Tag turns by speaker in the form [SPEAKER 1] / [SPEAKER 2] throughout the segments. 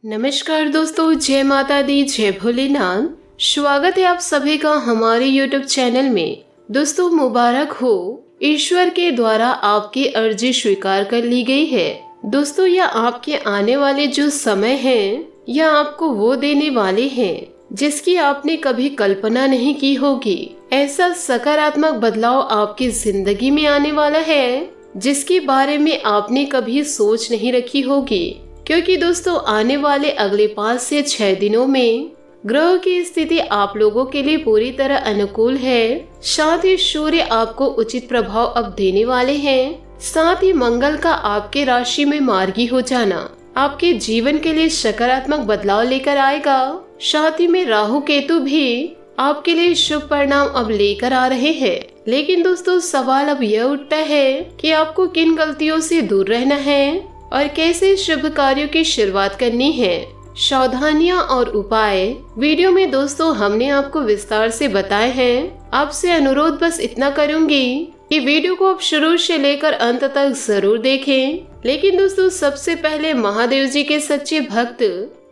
[SPEAKER 1] नमस्कार दोस्तों, जय माता दी, जय भोलेनाथ। स्वागत है आप सभी का हमारे YouTube चैनल में। दोस्तों, मुबारक हो, ईश्वर के द्वारा आपकी अर्जी स्वीकार कर ली गई है। दोस्तों, यह आपके आने वाले जो समय है, यह आपको वो देने वाले हैं जिसकी आपने कभी कल्पना नहीं की होगी। ऐसा सकारात्मक बदलाव आपकी जिंदगी में आने वाला है जिसके बारे में आपने कभी सोच नहीं रखी होगी। क्योंकि दोस्तों, आने वाले अगले 5 से 6 दिनों में ग्रह की स्थिति आप लोगों के लिए पूरी तरह अनुकूल है। साथ ही सूर्य आपको उचित प्रभाव अब देने वाले हैं। साथ ही मंगल का आपके राशि में मार्गी हो जाना आपके जीवन के लिए सकारात्मक बदलाव लेकर आएगा। साथ ही में राहु केतु भी आपके लिए शुभ परिणाम अब लेकर आ रहे हैं। लेकिन दोस्तों, सवाल अब यह उठता है कि आपको किन गलतियों से दूर रहना है और कैसे शुभ कार्यों की शुरुआत करनी है। सावधानियां और उपाय वीडियो में दोस्तों हमने आपको विस्तार से बताए हैं। आपसे अनुरोध बस इतना करूंगी कि वीडियो को आप शुरू से लेकर अंत तक जरूर देखें। लेकिन दोस्तों, सबसे पहले महादेव जी के सच्चे भक्त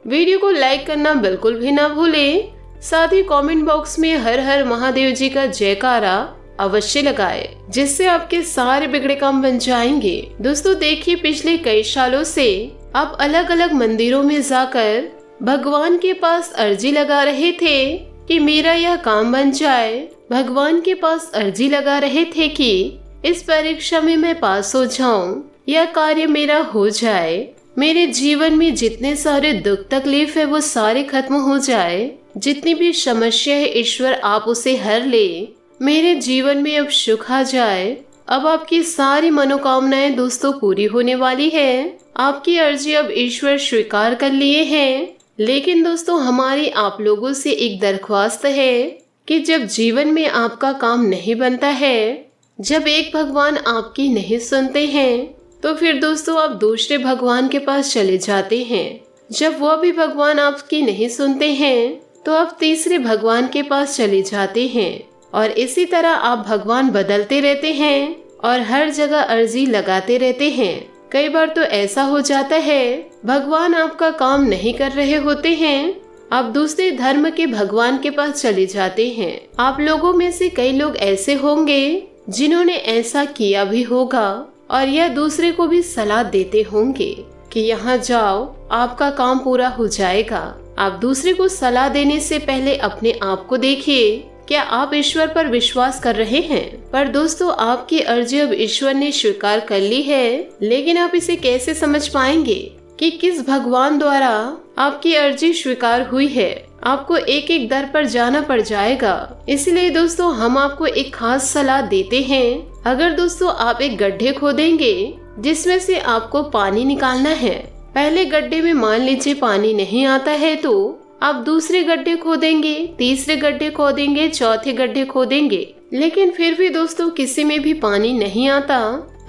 [SPEAKER 1] वीडियो को लाइक करना बिल्कुल भी ना भूलें। साथ ही कमेंट बॉक्स में हर हर महादेव जी का जयकारा अवश्य लगाए, जिससे आपके सारे बिगड़े काम बन जाएंगे। दोस्तों देखिए, पिछले कई सालों से आप अलग अलग मंदिरों में जाकर भगवान के पास अर्जी लगा रहे थे कि मेरा यह काम बन जाए। भगवान के पास अर्जी लगा रहे थे कि इस परीक्षा में मैं पास हो जाऊं, यह कार्य मेरा हो जाए, मेरे जीवन में जितने सारे दुख तकलीफ है वो सारे खत्म हो जाए, जितनी भी समस्या है ईश्वर आप उसे हर ले, मेरे जीवन में अब सुख आ जाए। अब आपकी सारी मनोकामनाएं दोस्तों पूरी होने वाली है। आपकी अर्जी अब ईश्वर स्वीकार कर लिए हैं। लेकिन दोस्तों, हमारी आप लोगों से एक दरख्वास्त है कि जब जीवन में आपका काम नहीं बनता है, जब एक भगवान आपकी नहीं सुनते हैं, तो फिर दोस्तों आप दूसरे भगवान के पास चले जाते हैं। जब वह भी भगवान आपकी नहीं सुनते हैं, तो आप तीसरे भगवान के पास चले जाते हैं। और इसी तरह आप भगवान बदलते रहते हैं और हर जगह अर्जी लगाते रहते हैं। कई बार तो ऐसा हो जाता है भगवान आपका काम नहीं कर रहे होते हैं, आप दूसरे धर्म के भगवान के पास चले जाते हैं। आप लोगों में से कई लोग ऐसे होंगे जिन्होंने ऐसा किया भी होगा और यह दूसरे को भी सलाह देते होंगे कि यहाँ जाओ, आपका काम पूरा हो जाएगा। आप दूसरे को सलाह देने से पहले अपने आप को देखिए, क्या आप ईश्वर पर विश्वास कर रहे हैं? पर दोस्तों, आपकी अर्जी अब ईश्वर ने स्वीकार कर ली है। लेकिन आप इसे कैसे समझ पाएंगे कि किस भगवान द्वारा आपकी अर्जी स्वीकार हुई है? आपको एक एक दर पर जाना पड़ जाएगा। इसलिए दोस्तों, हम आपको एक खास सलाह देते हैं। अगर दोस्तों आप एक गड्ढे खोदेंगे जिसमें से आपको पानी निकालना है, पहले गड्ढे में मान लीजिए पानी नहीं आता है, तो आप दूसरे गड्ढे खोदेंगे, तीसरे गड्ढे खोदेंगे, चौथे गड्ढे खोदेंगे, लेकिन फिर भी दोस्तों किसी में भी पानी नहीं आता।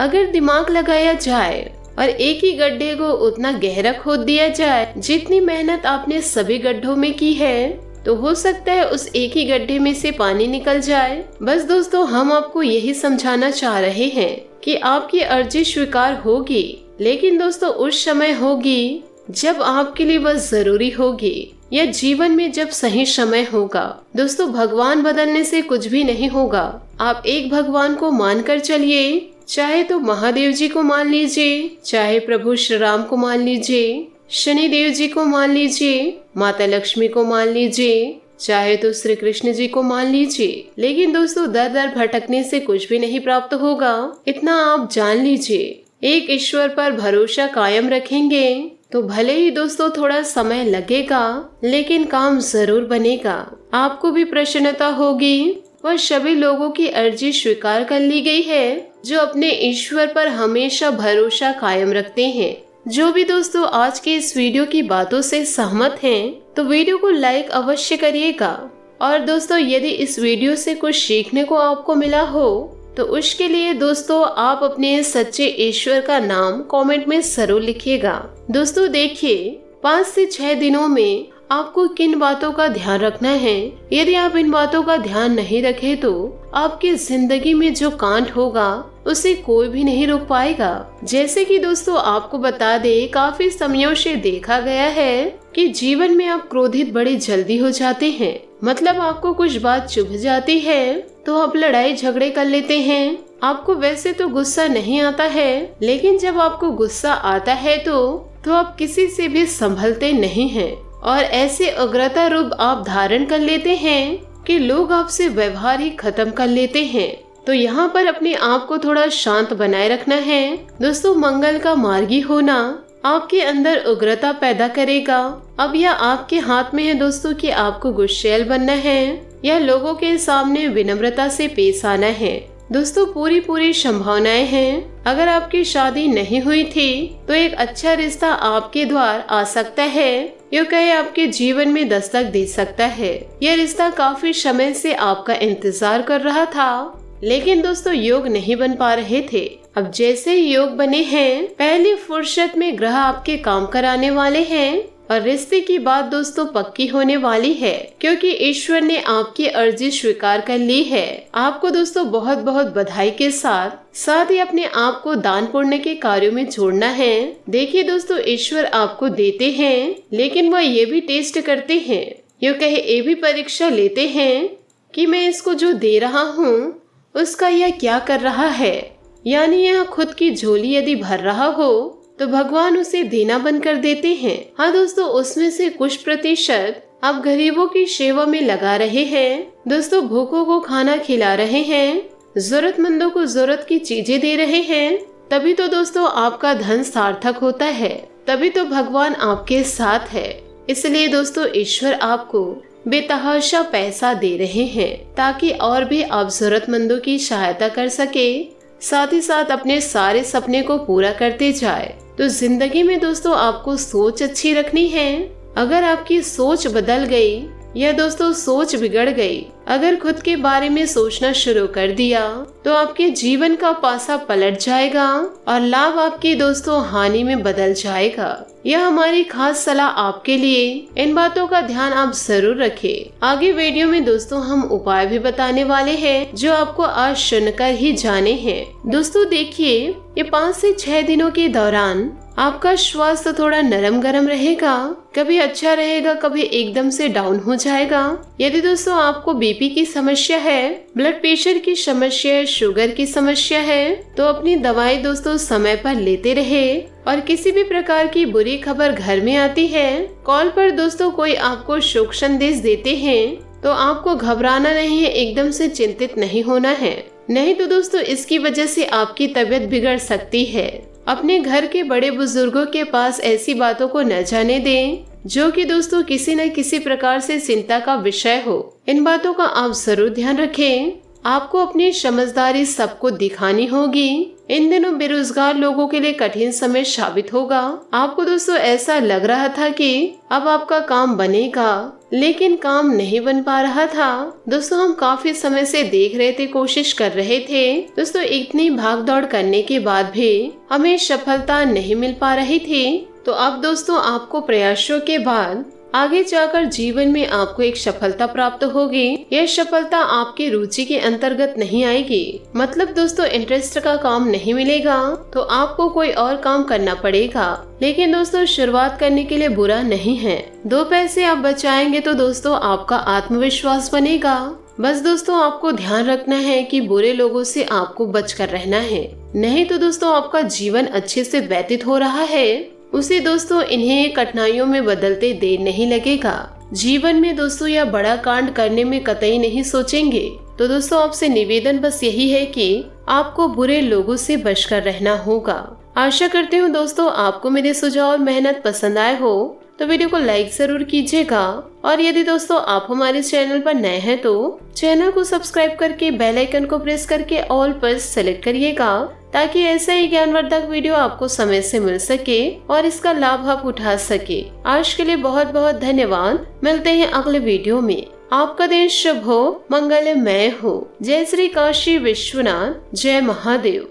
[SPEAKER 1] अगर दिमाग लगाया जाए और एक ही गड्ढे को उतना गहरा खोद दिया जाए जितनी मेहनत आपने सभी गड्ढों में की है, तो हो सकता है उस एक ही गड्ढे में से पानी निकल जाए। बस दोस्तों, हम आपको यही समझाना चाह रहे हैं कि आपकी अर्जी स्वीकार होगी, लेकिन दोस्तों उस समय होगी जब आपके लिए वह जरूरी होगी, या जीवन में जब सही समय होगा। दोस्तों, भगवान बदलने से कुछ भी नहीं होगा। आप एक भगवान को मानकर चलिए, चाहे तो महादेव जी को मान लीजिए, चाहे प्रभु श्री राम को मान लीजिए, शनि देव जी को मान लीजिए, माता लक्ष्मी को मान लीजिए, चाहे तो श्री कृष्ण जी को मान लीजिए। लेकिन दोस्तों, दर दर भटकने से कुछ भी नहीं प्राप्त होगा, इतना आप जान लीजिए। एक ईश्वर पर भरोसा कायम रखेंगे तो भले ही दोस्तों थोड़ा समय लगेगा, लेकिन काम जरूर बनेगा। आपको भी प्रसन्नता होगी। वह सभी लोगों की अर्जी स्वीकार कर ली गई है जो अपने ईश्वर पर हमेशा भरोसा कायम रखते हैं। जो भी दोस्तों आज के इस वीडियो की बातों से सहमत हैं, तो वीडियो को लाइक अवश्य करिएगा। और दोस्तों, यदि इस वीडियो से कुछ सीखने को आपको मिला हो, तो उसके लिए दोस्तों आप अपने सच्चे ईश्वर का नाम कमेंट में जरूर लिखिएगा। दोस्तों देखिए, 5 से 6 दिनों में आपको किन बातों का ध्यान रखना है। यदि आप इन बातों का ध्यान नहीं रखे तो आपकी जिंदगी में जो कांड होगा उसे कोई भी नहीं रोक पाएगा। जैसे कि दोस्तों आपको बता दे, काफी समयों से देखा गया है कि जीवन में आप क्रोधित बड़ी जल्दी हो जाते हैं। मतलब आपको कुछ बात चुभ जाती है तो आप लड़ाई झगड़े कर लेते हैं। आपको वैसे तो गुस्सा नहीं आता है, लेकिन जब आपको गुस्सा आता है तो आप किसी से भी संभलते नहीं हैं और ऐसे उग्रता रूप आप धारण कर लेते हैं कि लोग आपसे व्यवहार ही खत्म कर लेते हैं। तो यहाँ पर अपने आप को थोड़ा शांत बनाए रखना है। दोस्तों मंगल का मार्गी होना आपके अंदर उग्रता पैदा करेगा। अब यह आपके हाथ में है दोस्तों कि आपको गुस्सैल बनना है या लोगों के सामने विनम्रता से पेश आना है। दोस्तों पूरी संभावनाएं हैं। अगर आपकी शादी नहीं हुई थी तो एक अच्छा रिश्ता आपके द्वार आ सकता है, यो कहे आपके जीवन में दस्तक दे सकता है। यह रिश्ता काफी समय से आपका इंतजार कर रहा था, लेकिन दोस्तों योग नहीं बन पा रहे थे। अब जैसे ही योग बने हैं, पहली फुर्सत में ग्रह आपके काम कराने वाले हैं और रिश्ते की बात दोस्तों पक्की होने वाली है, क्योंकि ईश्वर ने आपकी अर्जी स्वीकार कर ली है। आपको दोस्तों बहुत बहुत बधाई के साथ ही अपने आप को दान पुण्य के कार्यों में जोड़ना है। देखिए दोस्तों ईश्वर आपको देते हैं, लेकिन वह ये भी टेस्ट करते हैं, यूँ कहे ये भी परीक्षा लेते हैं कि मैं इसको जो दे रहा हूँ उसका यह क्या कर रहा है। यानी यह खुद की झोली यदि भर रहा हो तो भगवान उसे देना बंद कर देते हैं। हाँ दोस्तों, उसमें से कुछ प्रतिशत आप गरीबों की सेवा में लगा रहे हैं। दोस्तों भूखों को खाना खिला रहे हैं, जरूरतमंदों को जरूरत की चीजें दे रहे हैं, तभी तो दोस्तों आपका धन सार्थक होता है, तभी तो भगवान आपके साथ है। इसलिए दोस्तों ईश्वर आपको बेतहाशा पैसा दे रहे हैं ताकि और भी आप जरूरतमंदों की सहायता कर सके, साथ ही साथ अपने सारे सपने को पूरा करते जाए। तो जिंदगी में दोस्तों आपको सोच अच्छी रखनी है। अगर आपकी सोच बदल गई या दोस्तों सोच बिगड़ गई, अगर खुद के बारे में सोचना शुरू कर दिया तो आपके जीवन का पासा पलट जाएगा और लाभ आपकी दोस्तों हानि में बदल जाएगा। यह हमारी खास सलाह आपके लिए। इन बातों का ध्यान आप जरूर रखें। आगे वीडियो में दोस्तों हम उपाय भी बताने वाले हैं जो आपको आज सुनकर ही जाने हैं। दोस्तों देखिए, ये 5 से 6 दिनों के दौरान आपका स्वास्थ्य थोड़ा नरम गरम रहेगा, कभी अच्छा रहेगा, कभी एकदम से डाउन हो जाएगा। यदि दोस्तों आपको बीपी की समस्या है, ब्लड प्रेशर की समस्या है, शुगर की समस्या है, तो अपनी दवाई दोस्तों समय पर लेते रहे। और किसी भी प्रकार की बुरी खबर घर में आती है, कॉल पर दोस्तों कोई आपको शुभ संदेश देते हैं, तो आपको घबराना नहीं है, एकदम से चिंतित नहीं होना है। नहीं तो दोस्तों इसकी वजह से आपकी तबीयत बिगड़ सकती है। अपने घर के बड़े बुजुर्गों के पास ऐसी बातों को न जाने दें जो कि दोस्तों किसी न किसी प्रकार से चिंता का विषय हो। इन बातों का आप जरूर ध्यान रखें। आपको अपनी समझदारी सबको दिखानी होगी। इन दिनों बेरोजगार लोगों के लिए कठिन समय साबित होगा। आपको दोस्तों ऐसा लग रहा था कि अब आपका काम बनेगा, लेकिन काम नहीं बन पा रहा था। दोस्तों हम काफी समय से देख रहे थे, कोशिश कर रहे थे। दोस्तों इतनी भाग दौड़ करने के बाद भी हमें सफलता नहीं मिल पा रही थी। तो अब दोस्तों आपको प्रयासों के बाद आगे जाकर जीवन में आपको एक सफलता प्राप्त होगी। यह सफलता आपकी रुचि के अंतर्गत नहीं आएगी, मतलब दोस्तों इंटरेस्ट का काम नहीं मिलेगा, तो आपको कोई और काम करना पड़ेगा। लेकिन दोस्तों शुरुआत करने के लिए बुरा नहीं है। 2 पैसे आप बचाएंगे तो दोस्तों आपका आत्मविश्वास बनेगा। बस दोस्तों आपको ध्यान रखना है कि बुरे लोगों से आपको बचकर रहना है, नहीं तो दोस्तों आपका जीवन अच्छे से व्यतीत हो रहा है उसे दोस्तों इन्हें कठिनाइयों में बदलते देर नहीं लगेगा। जीवन में दोस्तों यह बड़ा कांड करने में कतई नहीं सोचेंगे। तो दोस्तों आपसे निवेदन बस यही है कि आपको बुरे लोगों से बचकर रहना होगा। आशा करती हूँ दोस्तों आपको मेरे सुझाव और मेहनत पसंद आए हो, तो वीडियो को लाइक जरूर कीजिएगा। और यदि दोस्तों आप हमारे चैनल पर नए हैं तो चैनल को सब्सक्राइब करके बेल आइकन को प्रेस करके ऑल पर सेलेक्ट करिएगा, ताकि ऐसा ही ज्ञानवर्धक वीडियो आपको समय से मिल सके और इसका लाभ आप उठा सके। आज के लिए बहुत बहुत धन्यवाद। मिलते हैं अगले वीडियो में। आपका दिन शुभ हो, मंगलमय हो। जय श्री काशी विश्वनाथ, जय महादेव।